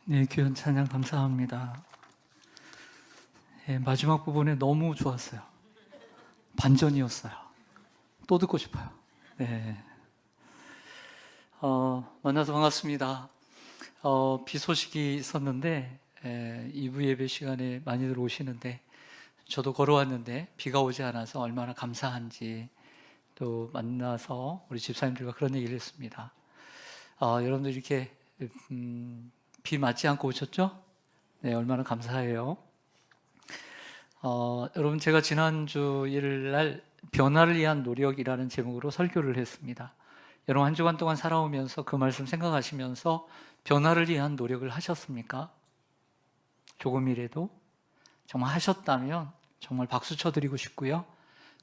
네, 귀한 찬양 감사합니다. 마지막 부분에 너무 좋았어요. 반전이었어요. 또 듣고 싶어요. 네, 만나서 반갑습니다. 비 소식이 있었는데 2부 예배 시간에 많이들 오시는데 저도 걸어왔는데 비가 오지 않아서 얼마나 감사한지 또 만나서 우리 집사님들과 그런 얘기를 했습니다. 여러분들 이렇게 비 맞지 않고 오셨죠? 네, 얼마나 감사해요. 여러분 제가 지난주 일요일날 변화를 위한 노력이라는 제목으로 설교를 했습니다. 여러분 한 주간 동안 살아오면서 그 말씀 생각하시면서 변화를 위한 노력을 하셨습니까? 조금이라도 정말 하셨다면 정말 박수 쳐드리고 싶고요.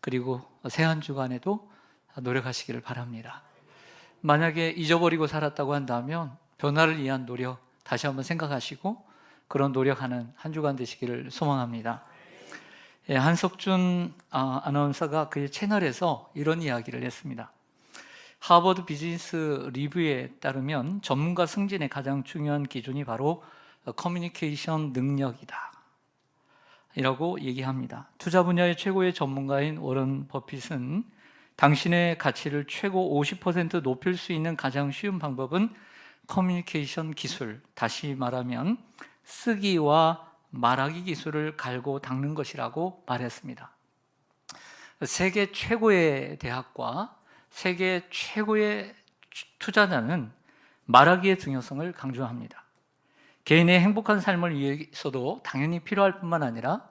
그리고 새 한 주간에도 노력하시기를 바랍니다. 만약에 잊어버리고 살았다고 한다면 변화를 위한 노력 다시 한번 생각하시고 그런 노력하는 한 주간 되시기를 소망합니다. 한석준 아나운서가 그의 채널에서 이런 이야기를 했습니다. 하버드 비즈니스 리뷰에 따르면 전문가 승진의 가장 중요한 기준이 바로 커뮤니케이션 능력이다 이라고 얘기합니다. 투자 분야의 최고의 전문가인 워런 버핏은 당신의 가치를 최고 50% 높일 수 있는 가장 쉬운 방법은 커뮤니케이션 기술, 다시 말하면 쓰기와 말하기 기술을 갈고 닦는 것이라고 말했습니다. 세계 최고의 대학과 세계 최고의 투자자는 말하기의 중요성을 강조합니다. 개인의 행복한 삶을 위해서도 당연히 필요할 뿐만 아니라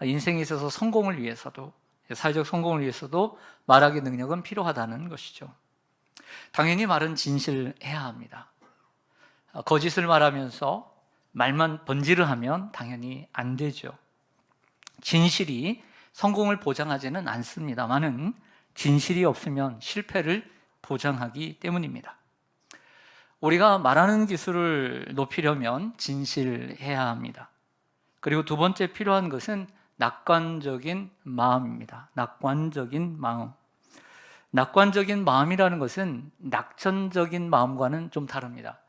인생에 있어서 성공을 위해서도 사회적 성공을 위해서도 말하기 능력은 필요하다는 것이죠. 당연히 말은 진실해야 합니다. 거짓을 말하면서 말만 번지르 하면 당연히 안 되죠. 진실이 성공을 보장하지는 않습니다만은 진실이 없으면 실패를 보장하기 때문입니다. 우리가 말하는 기술을 높이려면 진실해야 합니다. 그리고 두 번째 필요한 것은 낙관적인 마음입니다. 낙관적인 마음. 낙관적인 마음이라는 것은 낙천적인 마음과는 좀 다릅니다.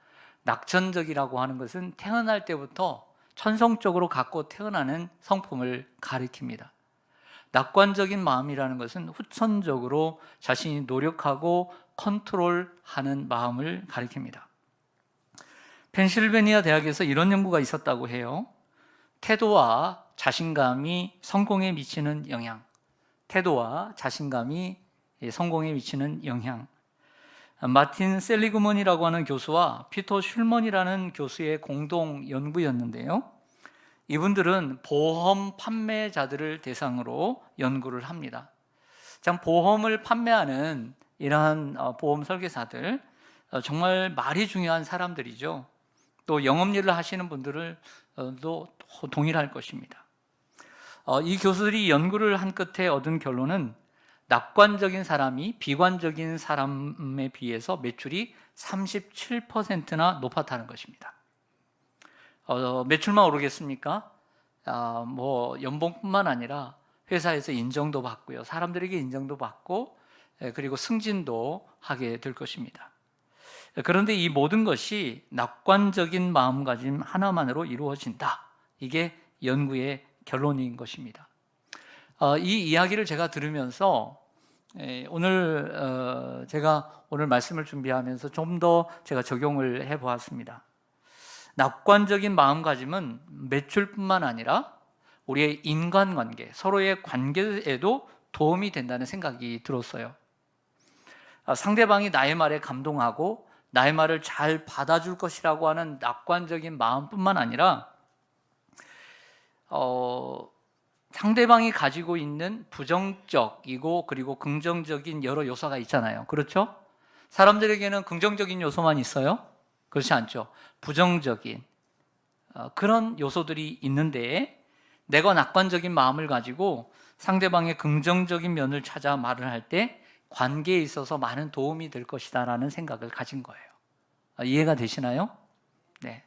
낙천적이라고 하는 것은 태어날 때부터 천성적으로 갖고 태어나는 성품을 가리킵니다. 낙관적인 마음이라는 것은 후천적으로 자신이 노력하고 컨트롤하는 마음을 가리킵니다. 펜실베니아 대학에서 이런 연구가 있었다고 해요. 태도와 자신감이 성공에 미치는 영향. 태도와 자신감이 성공에 미치는 영향. 마틴 셀리그먼이라고 하는 교수와 피터 슐먼이라는 교수의 공동 연구였는데요. 이분들은 보험 판매자들을 대상으로 연구를 합니다. 참 보험을 판매하는 이러한 보험 설계사들 정말 말이 중요한 사람들이죠. 또 영업일을 하시는 분들도 동일할 것입니다. 이 교수들이 연구를 한 끝에 얻은 결론은 낙관적인 사람이 비관적인 사람에 비해서 매출이 37%나 높았다는 것입니다. 매출만 오르겠습니까? 연봉뿐만 아니라 회사에서 인정도 받고요. 사람들에게 인정도 받고 그리고 승진도 하게 될 것입니다. 그런데 이 모든 것이 낙관적인 마음가짐 하나만으로 이루어진다. 이게 연구의 결론인 것입니다. 이 이야기를 제가 들으면서 제가 오늘 말씀을 준비하면서 좀 더 제가 적용을 해보았습니다. 낙관적인 마음가짐은 매출뿐만 아니라 우리의 인간관계, 서로의 관계에도 도움이 된다는 생각이 들었어요. 상대방이 나의 말에 감동하고 나의 말을 잘 받아줄 것이라고 하는 낙관적인 마음뿐만 아니라 상대방이 가지고 있는 부정적이고 그리고 긍정적인 여러 요소가 있잖아요. 그렇죠? 사람들에게는 긍정적인 요소만 있어요? 그렇지 않죠. 부정적인 그런 요소들이 있는데 내가 낙관적인 마음을 가지고 상대방의 긍정적인 면을 찾아 말을 할 때 관계에 있어서 많은 도움이 될 것이다 라는 생각을 가진 거예요. 이해가 되시나요? 네.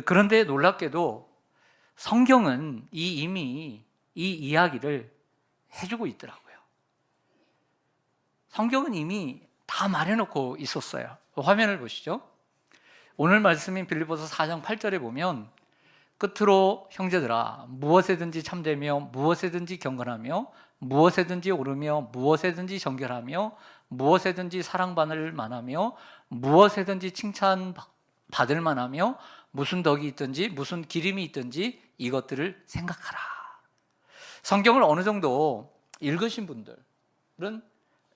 그런데 놀랍게도 성경은 이미 이 이야기를 해주고 있더라고요. 성경은 이미 다 말해놓고 있었어요. 화면을 보시죠. 오늘 말씀인 빌립보서 4장 8절에 보면 끝으로 형제들아 무엇에든지 참되며 무엇에든지 경건하며 무엇에든지 오르며 무엇에든지 정결하며 무엇에든지 사랑받을 만하며 무엇에든지 칭찬받을 만하며 무슨 덕이 있든지 무슨 기림이 있든지 이것들을 생각하라. 성경을 어느 정도 읽으신 분들은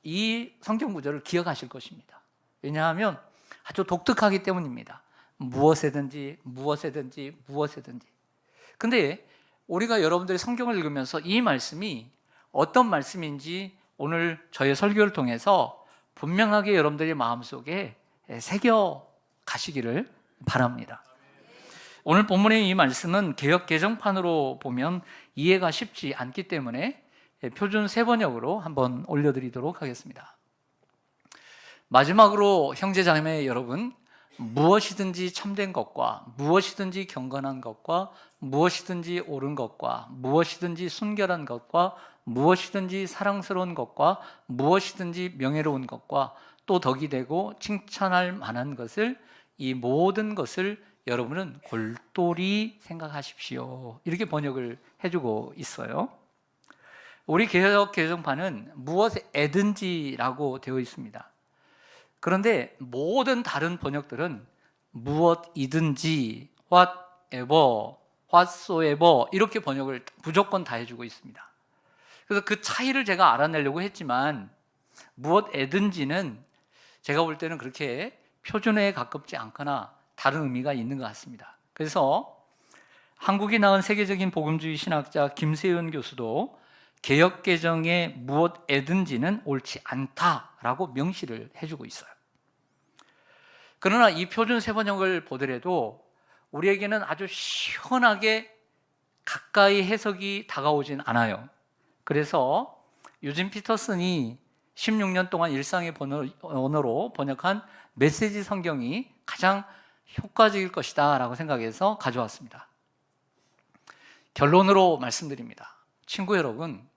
이 성경 구절을 기억하실 것입니다. 왜냐하면 아주 독특하기 때문입니다. 무엇에든지 무엇에든지 무엇에든지. 근데 우리가 여러분들이 성경을 읽으면서 이 말씀이 어떤 말씀인지 오늘 저의 설교를 통해서 분명하게 여러분들의 마음속에 새겨 가시기를 바랍니다. 오늘 본문의 이 말씀은 개역 개정판으로 보면 이해가 쉽지 않기 때문에 표준 세번역으로 한번 올려드리도록 하겠습니다. 마지막으로 형제자매 여러분, 무엇이든지 참된 것과 무엇이든지 경건한 것과 무엇이든지 옳은 것과 무엇이든지 순결한 것과 무엇이든지 사랑스러운 것과 무엇이든지 명예로운 것과 또 덕이 되고 칭찬할 만한 것을, 이 모든 것을 여러분은 골똘히 생각하십시오. 이렇게 번역을 해주고 있어요. 우리 개역 개정판은 무엇에든지라고 되어 있습니다. 그런데 모든 다른 번역들은 무엇이든지, whatever, whatsoever 이렇게 번역을 무조건 다 해주고 있습니다. 그래서 그 차이를 제가 알아내려고 했지만 무엇에든지는 제가 볼 때는 그렇게 표준어에 가깝지 않거나 다른 의미가 있는 것 같습니다. 그래서 한국이 낳은 세계적인 복음주의 신학자 김세윤 교수도 개역 개정의 무엇에든지는 옳지 않다라고 명시를 해주고 있어요. 그러나 이 표준 세번역을 보더라도 우리에게는 아주 시원하게 가까이 해석이 다가오진 않아요. 그래서 유진 피터슨이 16년 동안 일상의 언어로 번역한 메시지 성경이 가장 효과적일 것이다 라고 생각해서 가져왔습니다. 결론으로 말씀드립니다. 친구 여러분,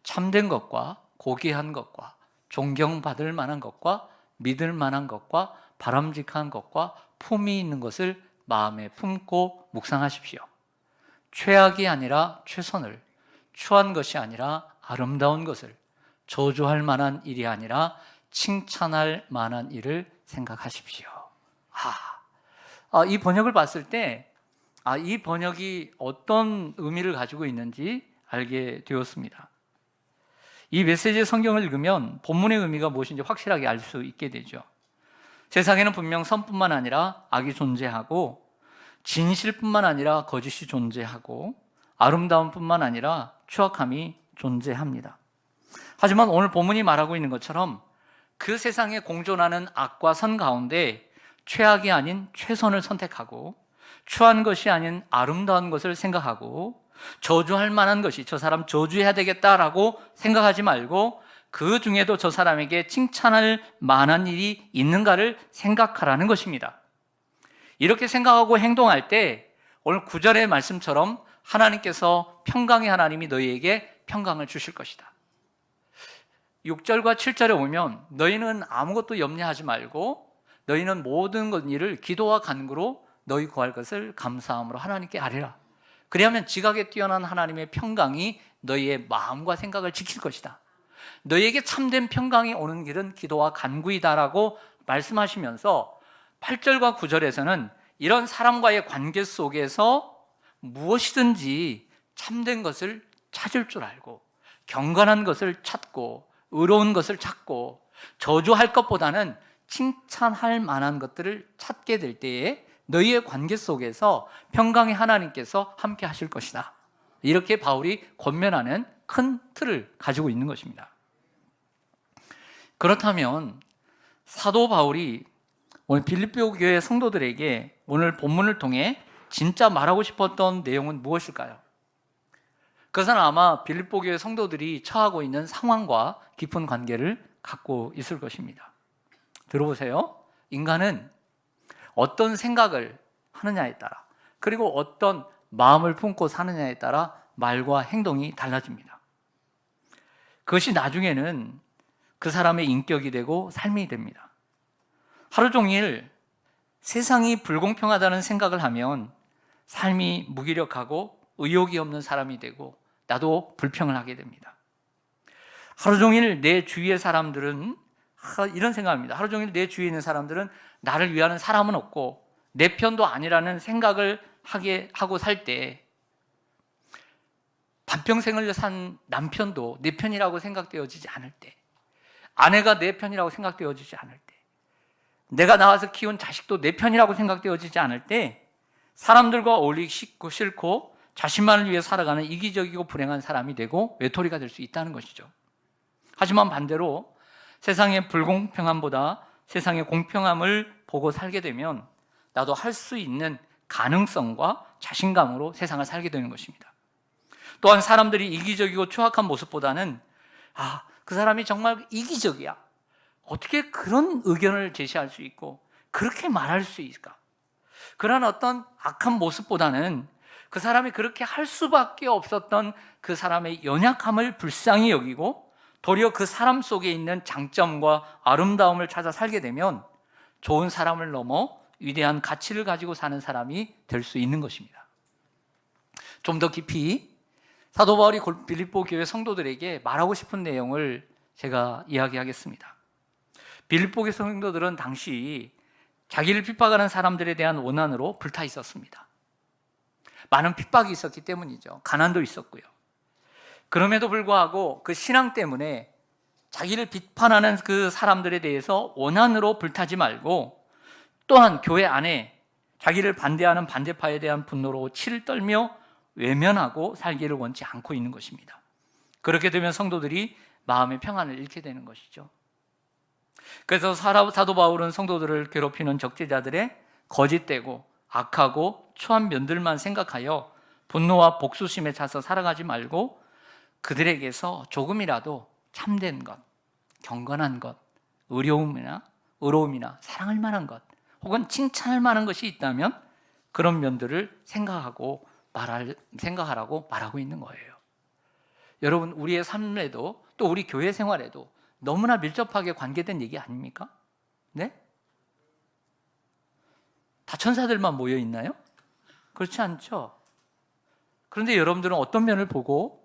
참된 것과 고귀한 것과 존경받을 만한 것과 믿을 만한 것과 바람직한 것과 품이 있는 것을 마음에 품고 묵상하십시오. 최악이 아니라 최선을, 추한 것이 아니라 아름다운 것을, 저주할 만한 일이 아니라 칭찬할 만한 일을 생각하십시오. 이 번역을 봤을 때 이 번역이 어떤 의미를 가지고 있는지 알게 되었습니다. 이 메시지 성경을 읽으면 본문의 의미가 무엇인지 확실하게 알 수 있게 되죠. 세상에는 분명 선뿐만 아니라 악이 존재하고 진실뿐만 아니라 거짓이 존재하고 아름다움뿐만 아니라 추악함이 존재합니다. 하지만 오늘 본문이 말하고 있는 것처럼 그 세상에 공존하는 악과 선 가운데 최악이 아닌 최선을 선택하고 추한 것이 아닌 아름다운 것을 생각하고 저주할 만한 것이 저 사람 저주해야 되겠다라고 생각하지 말고 그 중에도 저 사람에게 칭찬할 만한 일이 있는가를 생각하라는 것입니다. 이렇게 생각하고 행동할 때 오늘 9절의 말씀처럼 하나님께서 평강의 하나님이 너희에게 평강을 주실 것이다. 6절과 7절에 오면 너희는 아무것도 염려하지 말고 너희는 모든 일을 기도와 간구로 너희 구할 것을 감사함으로 하나님께 아뢰라. 그리하면 지각에 뛰어난 하나님의 평강이 너희의 마음과 생각을 지킬 것이다. 너희에게 참된 평강이 오는 길은 기도와 간구이다라고 말씀하시면서 8절과 9절에서는 이런 사람과의 관계 속에서 무엇이든지 참된 것을 찾을 줄 알고 경건한 것을 찾고 의로운 것을 찾고 저주할 것보다는 칭찬할 만한 것들을 찾게 될 때에 너희의 관계 속에서 평강의 하나님께서 함께 하실 것이다. 이렇게 바울이 권면하는 큰 틀을 가지고 있는 것입니다. 그렇다면 사도 바울이 오늘 빌립보 교회 성도들에게 오늘 본문을 통해 진짜 말하고 싶었던 내용은 무엇일까요? 그것은 아마 빌립보 교회 성도들이 처하고 있는 상황과 깊은 관계를 갖고 있을 것입니다. 들어보세요. 인간은 어떤 생각을 하느냐에 따라 그리고 어떤 마음을 품고 사느냐에 따라 말과 행동이 달라집니다. 그것이 나중에는 그 사람의 인격이 되고 삶이 됩니다. 하루 종일 세상이 불공평하다는 생각을 하면 삶이 무기력하고 의욕이 없는 사람이 되고 나도 불평을 하게 됩니다. 하루 종일 내 주위의 사람들은 이런 생각합니다. 하루 종일 내 주위에 있는 사람들은 나를 위하는 사람은 없고 내 편도 아니라는 생각을 하고 살 때 반평생을 산 남편도 내 편이라고 생각되어지지 않을 때, 아내가 내 편이라고 생각되어지지 않을 때, 내가 낳아서 키운 자식도 내 편이라고 생각되어지지 않을 때 사람들과 어울리기 싫고 자신만을 위해 살아가는 이기적이고 불행한 사람이 되고 외톨이가 될 수 있다는 것이죠. 하지만 반대로 세상의 불공평함보다 세상의 공평함을 보고 살게 되면 나도 할 수 있는 가능성과 자신감으로 세상을 살게 되는 것입니다. 또한 사람들이 이기적이고 추악한 모습보다는 그 사람이 정말 이기적이야, 어떻게 그런 의견을 제시할 수 있고 그렇게 말할 수 있을까, 그런 어떤 악한 모습보다는 그 사람이 그렇게 할 수밖에 없었던 그 사람의 연약함을 불쌍히 여기고 도리어 그 사람 속에 있는 장점과 아름다움을 찾아 살게 되면 좋은 사람을 넘어 위대한 가치를 가지고 사는 사람이 될 수 있는 것입니다. 좀 더 깊이 사도 바울이 빌립보 교회 성도들에게 말하고 싶은 내용을 제가 이야기하겠습니다. 빌립보 교회 성도들은 당시 자기를 핍박하는 사람들에 대한 원한으로 불타 있었습니다. 많은 핍박이 있었기 때문이죠. 가난도 있었고요. 그럼에도 불구하고 그 신앙 때문에 자기를 비판하는 그 사람들에 대해서 원한으로 불타지 말고, 또한 교회 안에 자기를 반대하는 반대파에 대한 분노로 치를 떨며 외면하고 살기를 원치 않고 있는 것입니다. 그렇게 되면 성도들이 마음의 평안을 잃게 되는 것이죠. 그래서 사도 바울은 성도들을 괴롭히는 적대자들의 거짓되고 악하고 추한 면들만 생각하여 분노와 복수심에 차서 살아가지 말고 그들에게서 조금이라도 참된 것, 경건한 것, 의로움이나 사랑할 만한 것, 혹은 칭찬할 만한 것이 있다면 그런 면들을 생각하라고 말하고 있는 거예요. 여러분, 우리의 삶에도 또 우리 교회 생활에도 너무나 밀접하게 관계된 얘기 아닙니까? 네? 다 천사들만 모여 있나요? 그렇지 않죠. 그런데 여러분들은 어떤 면을 보고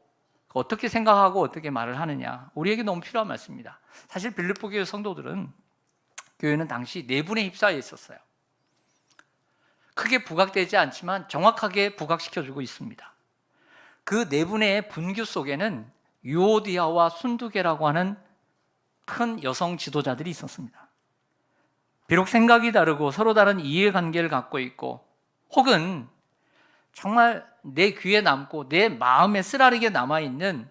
어떻게 생각하고 어떻게 말을 하느냐, 우리에게 너무 필요한 말씀입니다. 사실 빌립보 교회 성도들은, 교회는 당시 내분에 휩싸여 있었어요. 크게 부각되지 않지만 정확하게 부각시켜주고 있습니다. 그 내분의 분규 속에는 유오디아와 순두계라고 하는 큰 여성 지도자들이 있었습니다. 비록 생각이 다르고 서로 다른 이해관계를 갖고 있고, 혹은 정말 내 귀에 남고 내 마음에 쓰라리게 남아있는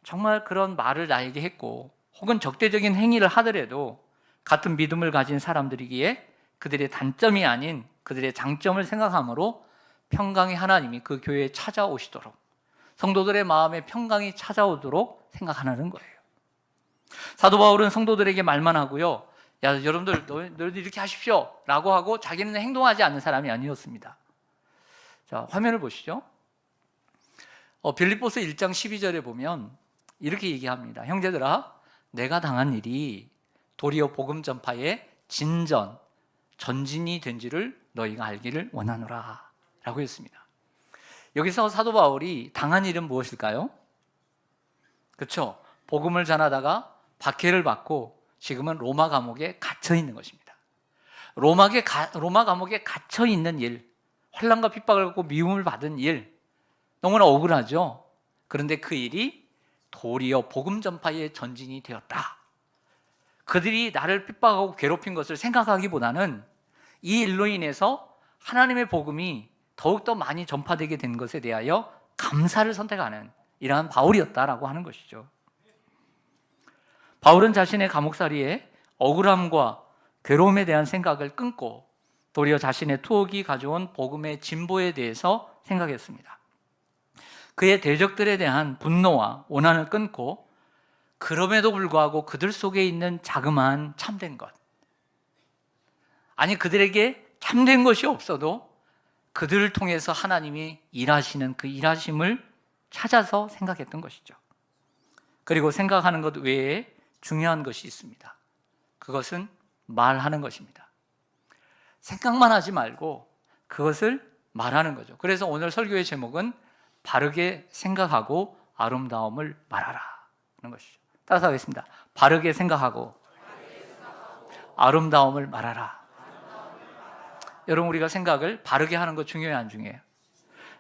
정말 그런 말을 나에게 했고, 혹은 적대적인 행위를 하더라도 같은 믿음을 가진 사람들이기에 그들의 단점이 아닌 그들의 장점을 생각함으로 평강의 하나님이 그 교회에 찾아오시도록, 성도들의 마음에 평강이 찾아오도록 생각하는 거예요. 사도 바울은 성도들에게 말만 하고요, 야, 여러분들 너희들 이렇게 하십시오 라고 하고 자기는 행동하지 않는 사람이 아니었습니다. 자, 화면을 보시죠. 빌립보서 1장 12절에 보면 이렇게 얘기합니다. 형제들아, 내가 당한 일이 도리어 복음 전파의 전진이 된지를 너희가 알기를 원하노라 라고 했습니다. 여기서 사도 바울이 당한 일은 무엇일까요? 그렇죠. 복음을 전하다가 박해를 받고 지금은 로마 감옥에 갇혀 있는 것입니다. 로마 감옥에 갇혀 있는 일, 환난과 핍박을 받고 미움을 받은 일, 너무나 억울하죠. 그런데 그 일이 도리어 복음 전파의 전진이 되었다. 그들이 나를 핍박하고 괴롭힌 것을 생각하기보다는 이 일로 인해서 하나님의 복음이 더욱더 많이 전파되게 된 것에 대하여 감사를 선택하는 이러한 바울이었다라고 하는 것이죠. 바울은 자신의 감옥살이에 억울함과 괴로움에 대한 생각을 끊고 도리어 자신의 투옥이 가져온 복음의 진보에 대해서 생각했습니다. 그의 대적들에 대한 분노와 원한을 끊고, 그럼에도 불구하고 그들 속에 있는 자그마한 참된 것, 아니 그들에게 참된 것이 없어도 그들을 통해서 하나님이 일하시는 그 일하심을 찾아서 생각했던 것이죠. 그리고 생각하는 것 외에 중요한 것이 있습니다. 그것은 말하는 것입니다. 생각만 하지 말고 그것을 말하는 거죠. 그래서 오늘 설교의 제목은 바르게 생각하고 아름다움을 말하라 하는 것이죠. 따라서 하겠습니다. 바르게 생각하고 아름다움을 말하라. 여러분, 우리가 생각을 바르게 하는 거 중요해요, 안 중요해요?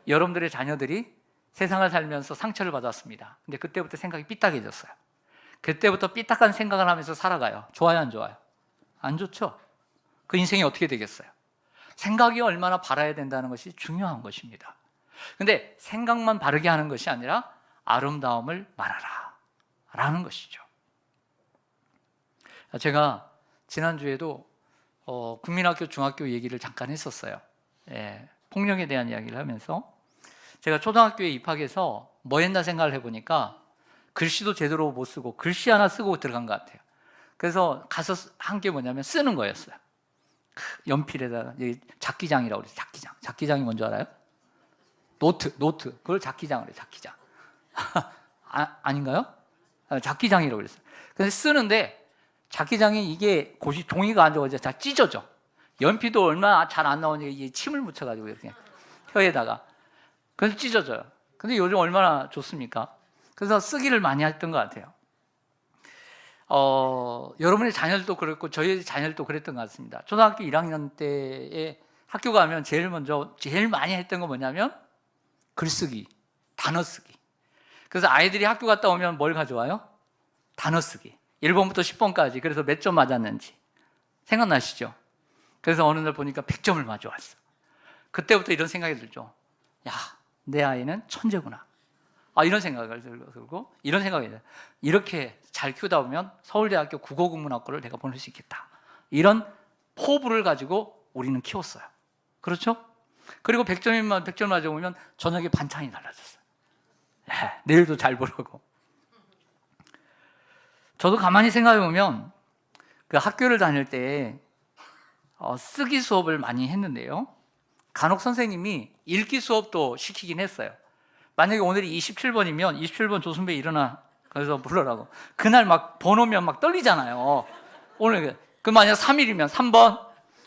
여러분들의 자녀들이 세상을 살면서 상처를 받았습니다. 근데 그때부터 생각이 삐딱해졌어요. 그때부터 삐딱한 생각을 하면서 살아가요. 좋아요, 안 좋아요? 안 좋죠? 그 인생이 어떻게 되겠어요? 생각이 얼마나 바라야 된다는 것이 중요한 것입니다. 근데 생각만 바르게 하는 것이 아니라 아름다움을 말하라 라는 것이죠. 제가 지난주에도 국민학교, 중학교 얘기를 잠깐 했었어요. 폭력에 대한 이야기를 하면서 제가 초등학교에 입학해서 뭐 했나 생각을 해보니까 글씨도 제대로 못 쓰고 글씨 하나 쓰고 들어간 것 같아요. 그래서 가서 한 게 뭐냐면 쓰는 거였어요. 연필에다가 작기장이라고 그래요. 작기장이 뭔지 알아요? 노트 그걸 작기장으로 해요. 작기장. 아닌가요? 작기장이라고 그랬어요. 근데 쓰는데 작기장이 이게 곳이 종이가 안 좋아져 다 찢어져. 연필도 얼마나 잘 안 나오니까 이게 침을 묻혀가지고 이렇게 혀에다가 그래서 찢어져요. 근데 요즘 얼마나 좋습니까? 그래서 쓰기를 많이 했던 것 같아요. 여러분의 자녀들도 그랬고 저희 자녀들도 그랬던 것 같습니다. 초등학교 1학년 때에 학교 가면 제일 많이 했던 건 뭐냐면 글쓰기, 단어 쓰기. 그래서 아이들이 학교 갔다 오면 뭘 가져와요? 단어 쓰기. 1번부터 10번까지. 그래서 몇 점 맞았는지 생각나시죠? 그래서 어느 날 보니까 100점을 가져왔어. 그때부터 이런 생각이 들죠. 야, 내 아이는 천재구나. 이런 생각을 들고 이런 생각이 들어요. 이렇게 잘 키우다 보면 서울대학교 국어국문학과를 내가 보낼 수 있겠다. 이런 포부를 가지고 우리는 키웠어요. 그렇죠? 그리고 100점 맞아보면 저녁에 반찬이 달라졌어요. 내일도 잘 보려고. 저도 가만히 생각해보면 그 학교를 다닐 때 쓰기 수업을 많이 했는데요. 간혹 선생님이 읽기 수업도 시키긴 했어요. 만약에 오늘이 27번이면 27번 조순배 일어나 그래서 불러라고. 그날 막 번호면 막 떨리잖아요. 오늘 만약 3일이면 3번,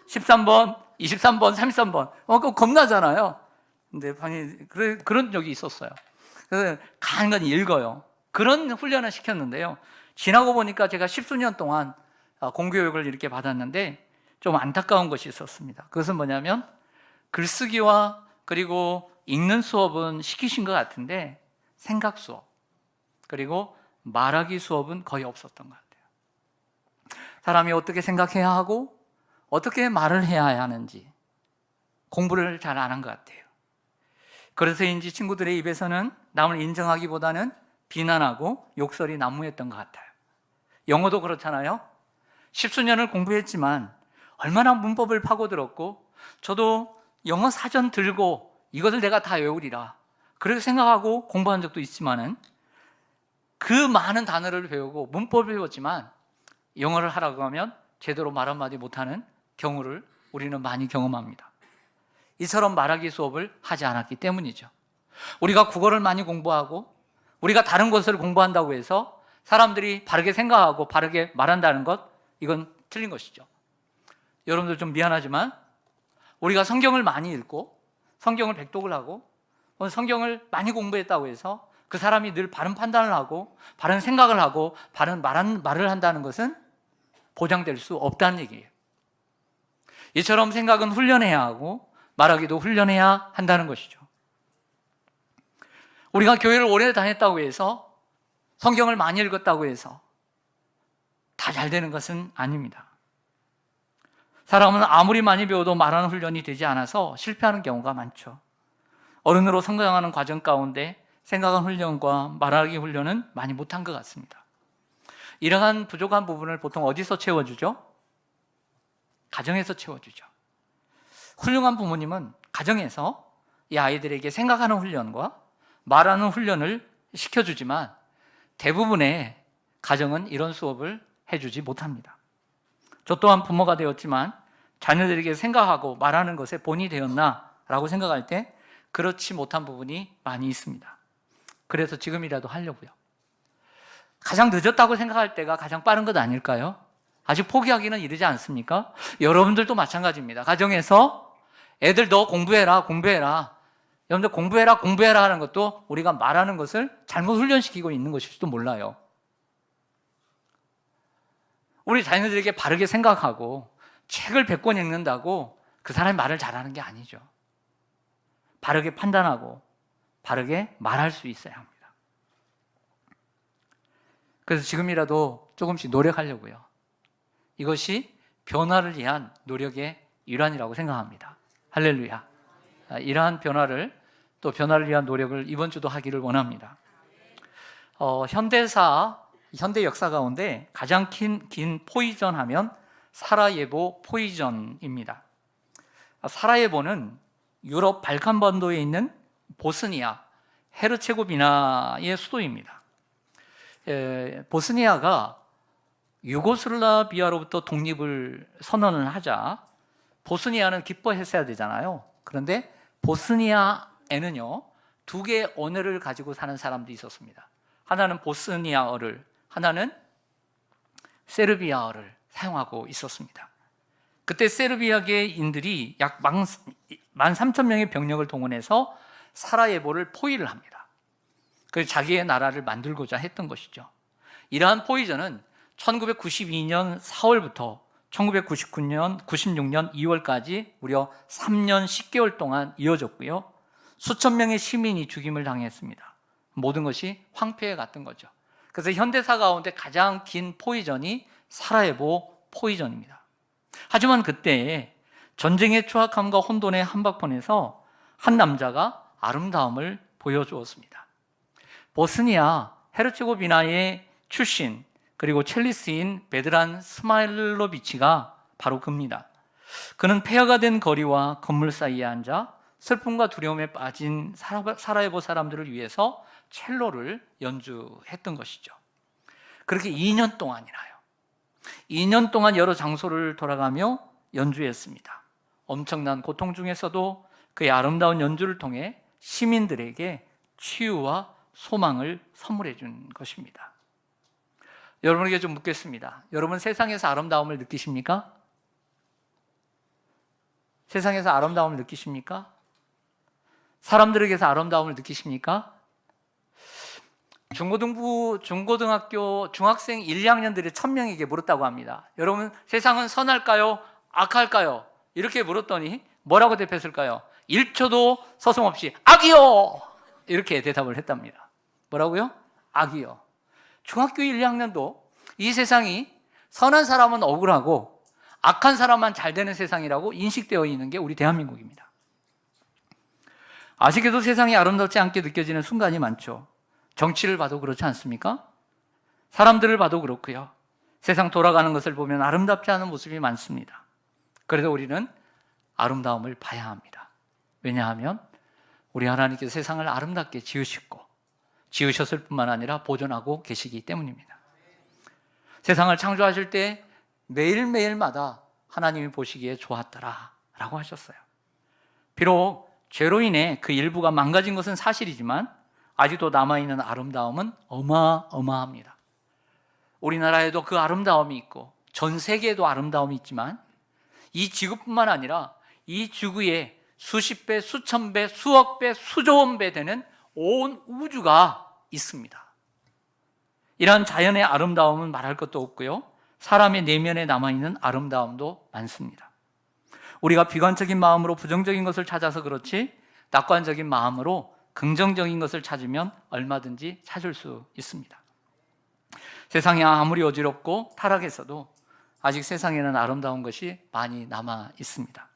13번, 23번, 33번 그거 겁나잖아요. 근데 그런 적이 있었어요. 그래서 간간히 읽어요. 그런 훈련을 시켰는데요. 지나고 보니까 제가 10수년 동안 공교육을 이렇게 받았는데 좀 안타까운 것이 있었습니다. 그것은 뭐냐면 글쓰기와 그리고 읽는 수업은 시키신 것 같은데 생각 수업 그리고 말하기 수업은 거의 없었던 것 같아요. 사람이 어떻게 생각해야 하고 어떻게 말을 해야 하는지 공부를 잘 안 한 것 같아요. 그래서인지 친구들의 입에서는 남을 인정하기보다는 비난하고 욕설이 난무했던 것 같아요. 영어도 그렇잖아요. 10수년을 공부했지만 얼마나 문법을 파고들었고 저도 영어 사전 들고 이것을 내가 다 외우리라 그렇게 생각하고 공부한 적도 있지만은 그 많은 단어를 배우고 문법을 배웠지만 영어를 하라고 하면 제대로 말 한마디 못하는 경우를 우리는 많이 경험합니다. 이처럼 말하기 수업을 하지 않았기 때문이죠. 우리가 국어를 많이 공부하고 우리가 다른 것을 공부한다고 해서 사람들이 바르게 생각하고 바르게 말한다는 것, 이건 틀린 것이죠. 여러분들 좀 미안하지만 우리가 성경을 많이 읽고 성경을 백독을 하고 성경을 많이 공부했다고 해서 그 사람이 늘 바른 판단을 하고 바른 생각을 하고 바른 말을 한다는 것은 보장될 수 없다는 얘기예요. 이처럼 생각은 훈련해야 하고 말하기도 훈련해야 한다는 것이죠. 우리가 교회를 오래 다녔다고 해서 성경을 많이 읽었다고 해서 다 잘 되는 것은 아닙니다. 사람은 아무리 많이 배워도 말하는 훈련이 되지 않아서 실패하는 경우가 많죠. 어른으로 성장하는 과정 가운데 생각하는 훈련과 말하기 훈련은 많이 못한 것 같습니다. 이러한 부족한 부분을 보통 어디서 채워주죠? 가정에서 채워주죠. 훌륭한 부모님은 가정에서 이 아이들에게 생각하는 훈련과 말하는 훈련을 시켜주지만 대부분의 가정은 이런 수업을 해주지 못합니다. 저 또한 부모가 되었지만 자녀들에게 생각하고 말하는 것에 본이 되었나 라고 생각할 때 그렇지 못한 부분이 많이 있습니다. 그래서 지금이라도 하려고요. 가장 늦었다고 생각할 때가 가장 빠른 것 아닐까요? 아직 포기하기는 이르지 않습니까? 여러분들도 마찬가지입니다. 가정에서 애들 너 공부해라, 공부해라. 여러분들 공부해라, 공부해라 하는 것도 우리가 말하는 것을 잘못 훈련시키고 있는 것일지도 몰라요. 우리 자녀들에게 바르게 생각하고 책을 100권 읽는다고 그 사람이 말을 잘하는 게 아니죠. 바르게 판단하고 바르게 말할 수 있어야 합니다. 그래서 지금이라도 조금씩 노력하려고요. 이것이 변화를 위한 노력의 일환이라고 생각합니다. 할렐루야. 이러한 변화를 위한 노력을 이번 주도 하기를 원합니다. 현대 역사 가운데 가장 긴 포이전 하면 사라예보 포이전입니다. 사라예보는 유럽 발칸반도에 있는 보스니아 헤르체고비나의 수도입니다. 보스니아가 유고슬라비아로부터 독립을 선언을 하자 보스니아는 기뻐했어야 되잖아요. 그런데 보스니아에는요 2개의 언어를 가지고 사는 사람도 있었습니다. 하나는 보스니아어를, 하나는 세르비아어를 사용하고 있었습니다. 그때 세르비아계인들이 약 13,000명의 병력을 동원해서 사라예보를 포위를 합니다. 그래서 자기의 나라를 만들고자 했던 것이죠. 이러한 포위전은 1992년 4월부터 1996년 2월까지 무려 3년 10개월 동안 이어졌고요. 수천 명의 시민이 죽임을 당했습니다. 모든 것이 황폐해 갔던 거죠. 그래서 현대사 가운데 가장 긴 포위전이 사라예보 포위전입니다. 하지만 그때 전쟁의 추악함과 혼돈의 한복판에서 한 남자가 아름다움을 보여주었습니다. 보스니아 헤르체고비나의 출신 그리고 첼리스트인 베드란 스마일로비치가 바로 그입니다. 그는 폐허가 된 거리와 건물 사이에 앉아 슬픔과 두려움에 빠진 사라예보 사람들을 위해서 첼로를 연주했던 것이죠. 그렇게 2년 동안이나요. 2년 동안 여러 장소를 돌아가며 연주했습니다. 엄청난 고통 중에서도 그의 아름다운 연주를 통해 시민들에게 치유와 소망을 선물해 준 것입니다. 여러분에게 좀 묻겠습니다. 여러분 세상에서 아름다움을 느끼십니까? 세상에서 아름다움을 느끼십니까? 사람들에게서 아름다움을 느끼십니까? 중고등학교 중학생 1, 2학년들이 1000명에게 물었다고 합니다. 여러분 세상은 선할까요? 악할까요? 이렇게 물었더니 뭐라고 대답했을까요? 1초도 서슴없이 악이요! 이렇게 대답을 했답니다. 뭐라고요? 악이요. 중학교 1, 2학년도 이 세상이 선한 사람은 억울하고 악한 사람만 잘 되는 세상이라고 인식되어 있는 게 우리 대한민국입니다. 아쉽게도 세상이 아름답지 않게 느껴지는 순간이 많죠. 정치를 봐도 그렇지 않습니까? 사람들을 봐도 그렇고요. 세상 돌아가는 것을 보면 아름답지 않은 모습이 많습니다. 그래도 우리는 아름다움을 봐야 합니다. 왜냐하면 우리 하나님께서 세상을 아름답게 지으셨을 뿐만 아니라 보존하고 계시기 때문입니다. 세상을 창조하실 때 매일매일마다 하나님이 보시기에 좋았더라 라고 하셨어요. 비록 죄로 인해 그 일부가 망가진 것은 사실이지만 아직도 남아있는 아름다움은 어마어마합니다. 우리나라에도 그 아름다움이 있고 전 세계에도 아름다움이 있지만 이 지구뿐만 아니라 이 지구에 수십 배, 수천 배, 수억 배, 수조원 배 되는 온 우주가 있습니다. 이러한 자연의 아름다움은 말할 것도 없고요. 사람의 내면에 남아있는 아름다움도 많습니다. 우리가 비관적인 마음으로 부정적인 것을 찾아서 그렇지 낙관적인 마음으로 긍정적인 것을 찾으면 얼마든지 찾을 수 있습니다. 세상이 아무리 어지럽고 타락했어도 아직 세상에는 아름다운 것이 많이 남아 있습니다.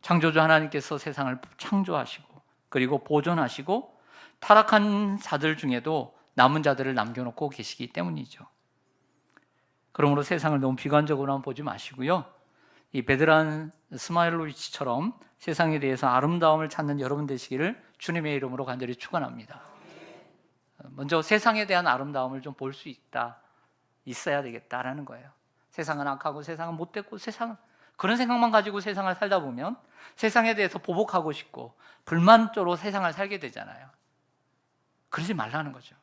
창조주 하나님께서 세상을 창조하시고 그리고 보존하시고 타락한 자들 중에도 남은 자들을 남겨놓고 계시기 때문이죠. 그러므로 세상을 너무 비관적으로만 보지 마시고요. 이 베드란 스마일로비치처럼 세상에 대해서 아름다움을 찾는 여러분 되시기를 주님의 이름으로 간절히 축원합니다. 먼저 세상에 대한 아름다움을 좀 볼 수 있어야 되겠다라는 거예요. 세상은 악하고 세상은 못됐고 그런 생각만 가지고 세상을 살다 보면 세상에 대해서 보복하고 싶고 불만조로 세상을 살게 되잖아요. 그러지 말라는 거죠.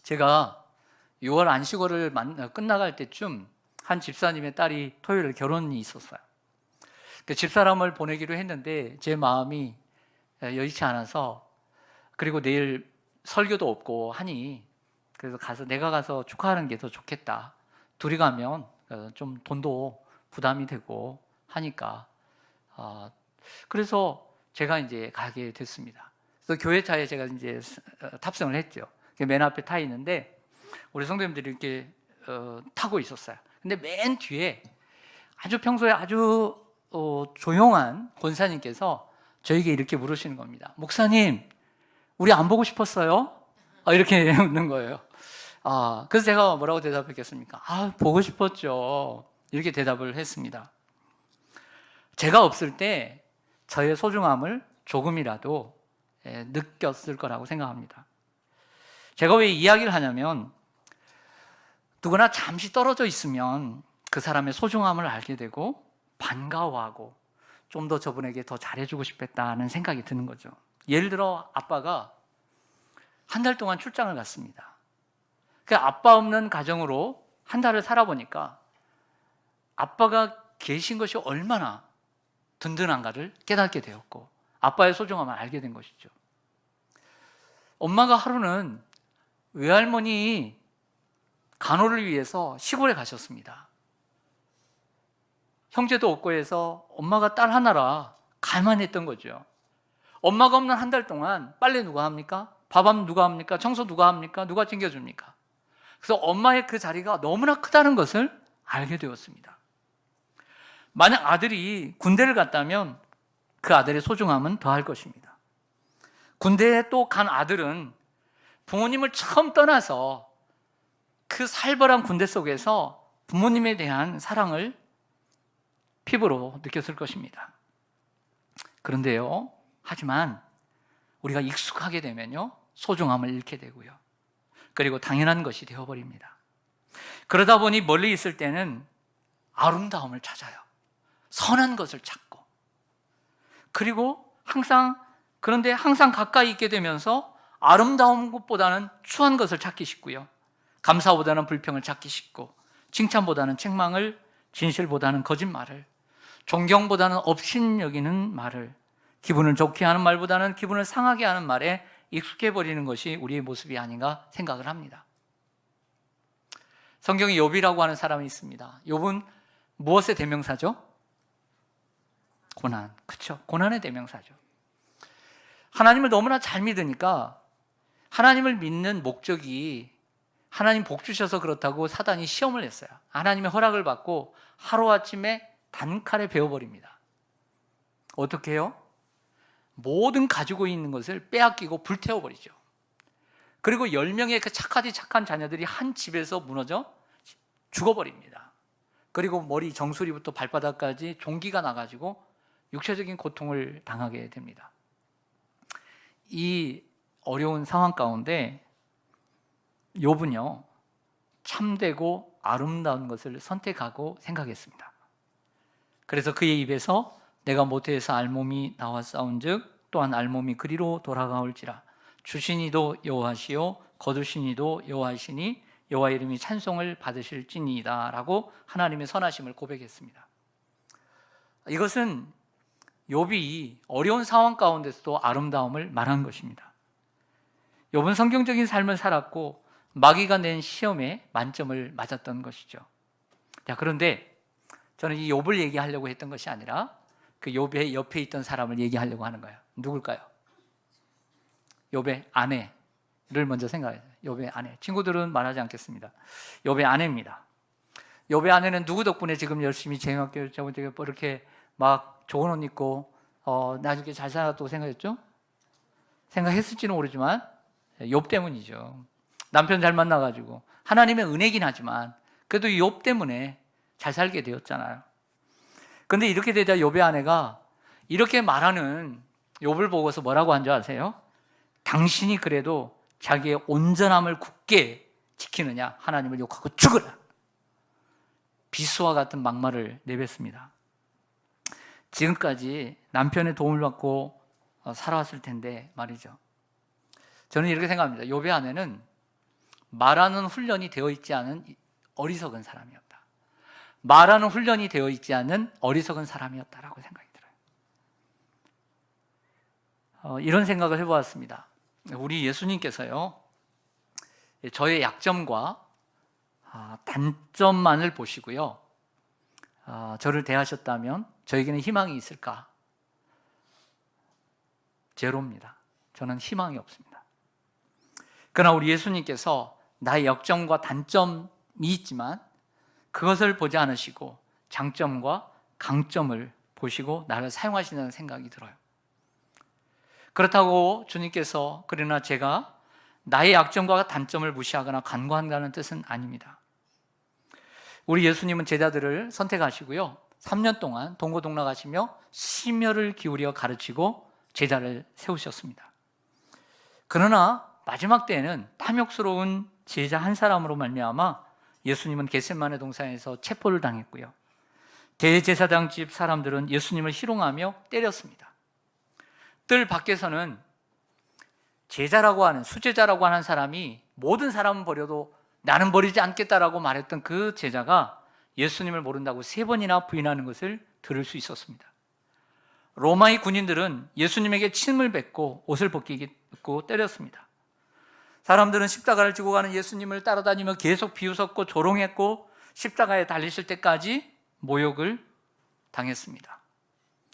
제가 6월 안식월을 끝나갈 때쯤 한 집사님의 딸이 토요일에 결혼이 있었어요. 그 집사람을 보내기로 했는데 제 마음이 여의치 않아서, 그리고 내일 설교도 없고 하니 그래서 내가 가서 축하하는 게 더 좋겠다. 둘이 가면 좀 돈도 부담이 되고 하니까 그래서 제가 이제 가게 됐습니다. 그래서 교회차에 제가 이제 탑승을 했죠. 맨 앞에 타 있는데 우리 성도님들이 이렇게 타고 있었어요. 근데 맨 뒤에 아주 평소에 아주 조용한 권사님께서 저에게 이렇게 물으시는 겁니다. 목사님, 우리 안 보고 싶었어요? 이렇게 묻는 거예요. 그래서 제가 뭐라고 대답했겠습니까? 보고 싶었죠. 이렇게 대답을 했습니다. 제가 없을 때 저의 소중함을 조금이라도 느꼈을 거라고 생각합니다. 제가 왜 이야기를 하냐면, 누구나 잠시 떨어져 있으면 그 사람의 소중함을 알게 되고 반가워하고 좀 더 저분에게 더 잘해주고 싶겠다는 생각이 드는 거죠. 예를 들어 아빠가 한 달 동안 출장을 갔습니다. 그 아빠 없는 가정으로 한 달을 살아보니까 아빠가 계신 것이 얼마나 든든한가를 깨닫게 되었고 아빠의 소중함을 알게 된 것이죠. 엄마가 하루는 외할머니 간호를 위해서 시골에 가셨습니다. 형제도 없고 해서 엄마가 딸 하나라 갈만했던 거죠. 엄마가 없는 한 달 동안 빨래 누가 합니까? 밥은 누가 합니까? 청소 누가 합니까? 누가 챙겨줍니까? 그래서 엄마의 그 자리가 너무나 크다는 것을 알게 되었습니다. 만약 아들이 군대를 갔다면 그 아들의 소중함은 더할 것입니다. 군대에 또 간 아들은 부모님을 처음 떠나서 그 살벌한 군대 속에서 부모님에 대한 사랑을 피부로 느꼈을 것입니다. 그런데요, 하지만 우리가 익숙하게 되면요, 소중함을 잃게 되고요. 그리고 당연한 것이 되어버립니다. 그러다 보니 멀리 있을 때는 아름다움을 찾아요. 선한 것을 찾고. 그런데 항상 가까이 있게 되면서 아름다운 것보다는 추한 것을 찾기 쉽고요. 감사보다는 불평을 찾기 쉽고, 칭찬보다는 책망을, 진실보다는 거짓말을, 존경보다는 업신여기는 말을, 기분을 좋게 하는 말보다는 기분을 상하게 하는 말에 익숙해버리는 것이 우리의 모습이 아닌가 생각을 합니다. 성경에 욥이라고 하는 사람이 있습니다. 욥은 무엇의 대명사죠? 고난. 그렇죠. 고난의 대명사죠. 하나님을 너무나 잘 믿으니까 하나님을 믿는 목적이 하나님 복 주셔서 그렇다고 사단이 시험을 냈어요. 하나님의 허락을 받고 하루아침에 단칼에 베어버립니다. 어떻게 해요? 모든 가지고 있는 것을 빼앗기고 불태워버리죠. 그리고 10명의 그 착한 자녀들이 한 집에서 무너져 죽어버립니다. 그리고 머리 정수리부터 발바닥까지 종기가 나가지고 육체적인 고통을 당하게 됩니다. 이 어려운 상황 가운데 욥은요, 참되고 아름다운 것을 선택하고 생각했습니다. 그래서 그의 입에서 내가 모태에서 알몸이 나왔사온즉 또한 알몸이 그리로 돌아가올지라 주시니도 여호와시요 거두시니도 여호와시니 여호와 이름이 찬송을 받으실지니이다 라고 하나님의 선하심을 고백했습니다. 이것은 욥이 어려운 상황 가운데서도 아름다움을 말한 것입니다. 욥은 성경적인 삶을 살았고 마귀가 낸 시험에 만점을 맞았던 것이죠. 자, 그런데 저는 이 욥을 얘기하려고 했던 것이 아니라 그 욥의 옆에 있던 사람을 얘기하려고 하는 거예요. 누굴까요? 욥의 아내를 먼저 생각해요. 욥의 아내. 친구들은 말하지 않겠습니다. 욥의 아내입니다. 욥의 아내는 누구 덕분에 지금 열심히 재미있게 이렇게 막 좋은 옷 입고 나중에 잘 살았다고 생각했죠? 생각했을지는 모르지만 욥 때문이죠. 남편 잘 만나가지고 하나님의 은혜긴 하지만 그래도 욥 때문에 잘 살게 되었잖아요. 그런데 이렇게 되자 욥의 아내가 이렇게 말하는 욥을 보고서 뭐라고 한 줄 아세요? 당신이 그래도 자기의 온전함을 굳게 지키느냐? 하나님을 욕하고 죽으라. 비수와 같은 막말을 내뱉습니다. 지금까지 남편의 도움을 받고 살아왔을 텐데 말이죠. 저는 이렇게 생각합니다. 욥의 아내는 말하는 훈련이 되어 있지 않은 어리석은 사람이었다. 말하는 훈련이 되어 있지 않은 어리석은 사람이었다라고 생각이 들어요. 이런 생각을 해보았습니다. 우리 예수님께서요, 저의 약점과 단점만을 보시고요, 저를 대하셨다면 저에게는 희망이 있을까? 제로입니다. 저는 희망이 없습니다. 그러나 우리 예수님께서 나의 역점과 단점이 있지만 그것을 보지 않으시고 장점과 강점을 보시고 나를 사용하신다는 생각이 들어요. 그렇다고 주님께서 그러나 제가 나의 약점과 단점을 무시하거나 간과한다는 뜻은 아닙니다. 우리 예수님은 제자들을 선택하시고요, 3년 동안 동고동락하시며 심혈을 기울여 가르치고 제자를 세우셨습니다. 그러나 마지막 때에는 탐욕스러운 제자 한 사람으로 말미암아 예수님은 겟세마네 동산에서 체포를 당했고요, 대제사장 집 사람들은 예수님을 희롱하며 때렸습니다. 뜰 밖에서는 제자라고 하는, 수제자라고 하는 사람이 모든 사람은 버려도 나는 버리지 않겠다라고 말했던 그 제자가 예수님을 모른다고 3번이나 부인하는 것을 들을 수 있었습니다. 로마의 군인들은 예수님에게 침을 뱉고 옷을 벗기고 때렸습니다. 사람들은 십자가를 지고 가는 예수님을 따라다니며 계속 비웃었고 조롱했고 십자가에 달리실 때까지 모욕을 당했습니다.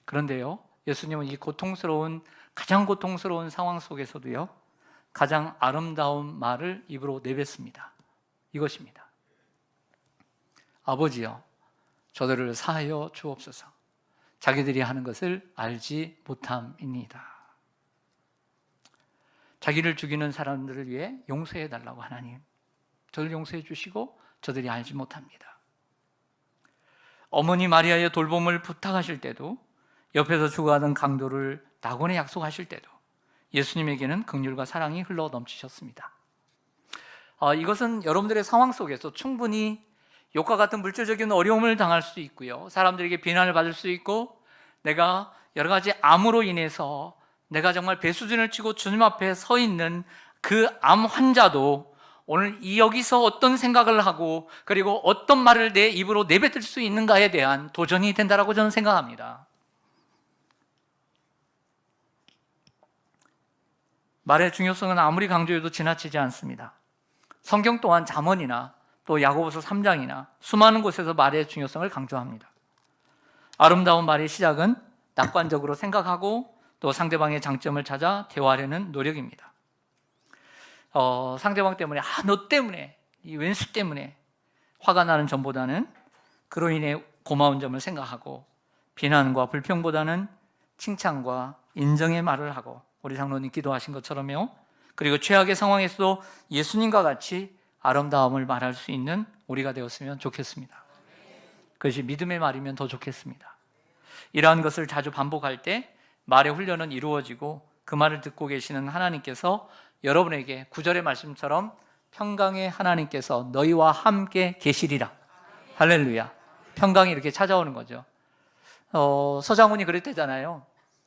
그런데요, 예수님은 이 가장 고통스러운 상황 속에서도요, 가장 아름다운 말을 입으로 내뱉습니다. 이것입니다. 아버지여, 저들을 사하여 주옵소서. 자기들이 하는 것을 알지 못함이니이다. 자기를 죽이는 사람들을 위해 용서해 달라고 하나님, 저를 용서해 주시고 저들이 알지 못합니다. 어머니 마리아의 돌봄을 부탁하실 때도, 옆에서 죽어가던 강도를 낙원에 약속하실 때도 예수님에게는 긍휼과 사랑이 흘러 넘치셨습니다. 이것은 여러분들의 상황 속에서 충분히 욕과 같은 물질적인 어려움을 당할 수 있고요, 사람들에게 비난을 받을 수 있고, 내가 여러 가지 암으로 인해서 내가 정말 배수진을 치고 주님 앞에 서 있는 그 암 환자도 오늘 여기서 어떤 생각을 하고 그리고 어떤 말을 내 입으로 내뱉을 수 있는가에 대한 도전이 된다라고 저는 생각합니다. 말의 중요성은 아무리 강조해도 지나치지 않습니다. 성경 또한 잠언이나 또 야고보서 3장이나 수많은 곳에서 말의 중요성을 강조합니다. 아름다운 말의 시작은 낙관적으로 생각하고 또 상대방의 장점을 찾아 대화하려는 노력입니다. 상대방 때문에 너 때문에, 이 왼수 때문에 화가 나는 점보다는 그로 인해 고마운 점을 생각하고, 비난과 불평보다는 칭찬과 인정의 말을 하고, 우리 장로님 기도하신 것처럼요, 그리고 최악의 상황에서도 예수님과 같이 아름다움을 말할 수 있는 우리가 되었으면 좋겠습니다. 그것이 믿음의 말이면 더 좋겠습니다. 이러한 것을 자주 반복할 때 말의 훈련은 이루어지고, 그 말을 듣고 계시는 하나님께서 여러분에게 9절의 말씀처럼 평강의 하나님께서 너희와 함께 계시리라. 할렐루야. 평강이 이렇게 찾아오는 거죠. 서장훈이 그랬대잖아요.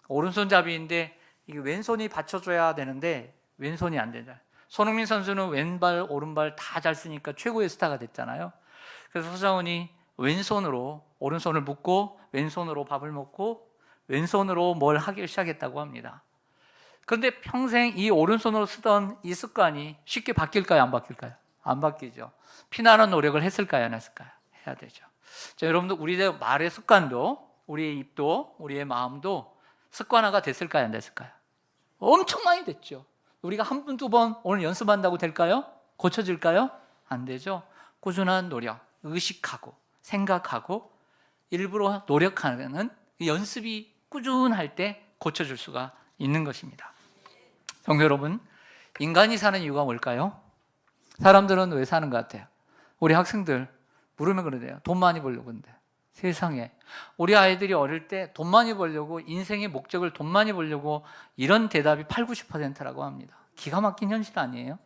오른손잡이인데 이게 왼손이 받쳐줘야 되는데 왼손이 안 되잖아요. 손흥민 선수는 왼발 오른발 다 잘 쓰니까 최고의 스타가 됐잖아요. 그래서 서장훈이 왼손으로 오른손을 묶고 왼손으로 밥을 먹고 왼손으로 뭘 하기 시작했다고 합니다. 그런데 평생 이 오른손으로 쓰던 이 습관이 쉽게 바뀔까요? 안 바뀔까요? 안 바뀌죠. 피나는 노력을 했을까요? 안 했을까요? 해야 되죠. 자, 여러분들, 우리의 말의 습관도, 우리의 입도, 우리의 마음도 습관화가 됐을까요? 안 됐을까요? 엄청 많이 됐죠. 우리가 한 번, 두 번 오늘 연습한다고 될까요? 고쳐질까요? 안 되죠. 꾸준한 노력, 의식하고 생각하고 일부러 노력하는 연습이 꾸준할 때 고쳐질 수가 있는 것입니다. 성도 여러분, 인간이 사는 이유가 뭘까요? 사람들은 왜 사는 것 같아요? 우리 학생들 물으면 그러대요. 돈 많이 벌려고. 근데 세상에, 우리 아이들이 어릴 때 돈 많이 벌려고, 인생의 목적을 돈 많이 벌려고, 이런 대답이 8, 90%라고 합니다. 기가 막힌 현실 아니에요?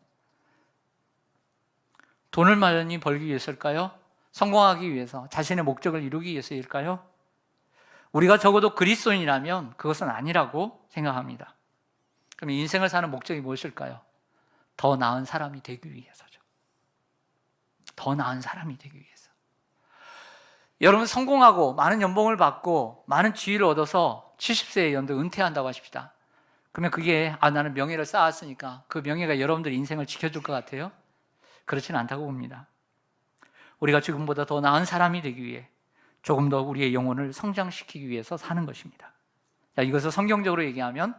돈을 많이 벌기 위해서일까요? 성공하기 위해서, 자신의 목적을 이루기 위해서일까요? 우리가 적어도 그리스도인이라면 그것은 아니라고 생각합니다. 그럼 인생을 사는 목적이 무엇일까요? 더 나은 사람이 되기 위해서죠. 더 나은 사람이 되기 위해서. 여러분 성공하고 많은 연봉을 받고 많은 지위를 얻어서 70세에 연도 은퇴한다고 하십시다. 그러면 그게 나는 명예를 쌓았으니까 그 명예가 여러분들 인생을 지켜줄 것 같아요? 그렇지는 않다고 봅니다. 우리가 지금보다 더 나은 사람이 되기 위해 조금 더 우리의 영혼을 성장시키기 위해서 사는 것입니다. 자, 이것을 성경적으로 얘기하면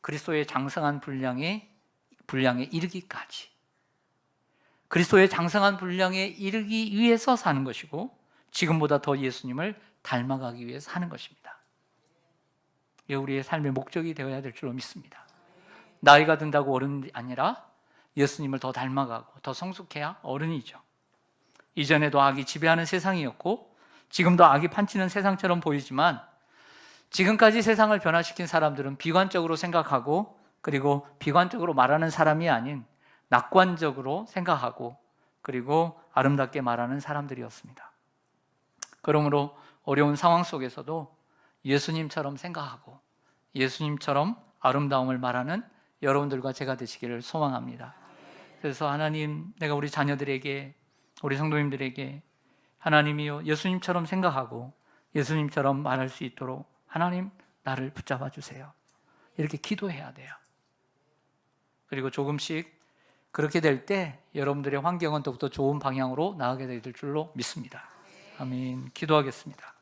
그리스도의 장성한 분량에 이르기까지, 그리스도의 장성한 분량에 이르기 위해서 사는 것이고 지금보다 더 예수님을 닮아가기 위해서 사는 것입니다. 이게 우리의 삶의 목적이 되어야 될 줄로 믿습니다. 나이가 든다고 어른이 아니라 예수님을 더 닮아가고 더 성숙해야 어른이죠. 이전에도 악이 지배하는 세상이었고 지금도 악이 판치는 세상처럼 보이지만 지금까지 세상을 변화시킨 사람들은 비관적으로 생각하고 그리고 비관적으로 말하는 사람이 아닌 낙관적으로 생각하고 그리고 아름답게 말하는 사람들이었습니다. 그러므로 어려운 상황 속에서도 예수님처럼 생각하고 예수님처럼 아름다움을 말하는 여러분들과 제가 되시기를 소망합니다. 그래서 하나님, 내가 우리 자녀들에게, 우리 성도님들에게 하나님이요, 예수님처럼 생각하고 예수님처럼 말할 수 있도록 하나님, 나를 붙잡아 주세요. 이렇게 기도해야 돼요. 그리고 조금씩 그렇게 될 때 여러분들의 환경은 더욱더 좋은 방향으로 나아가게 될 줄로 믿습니다. 아멘. 기도하겠습니다.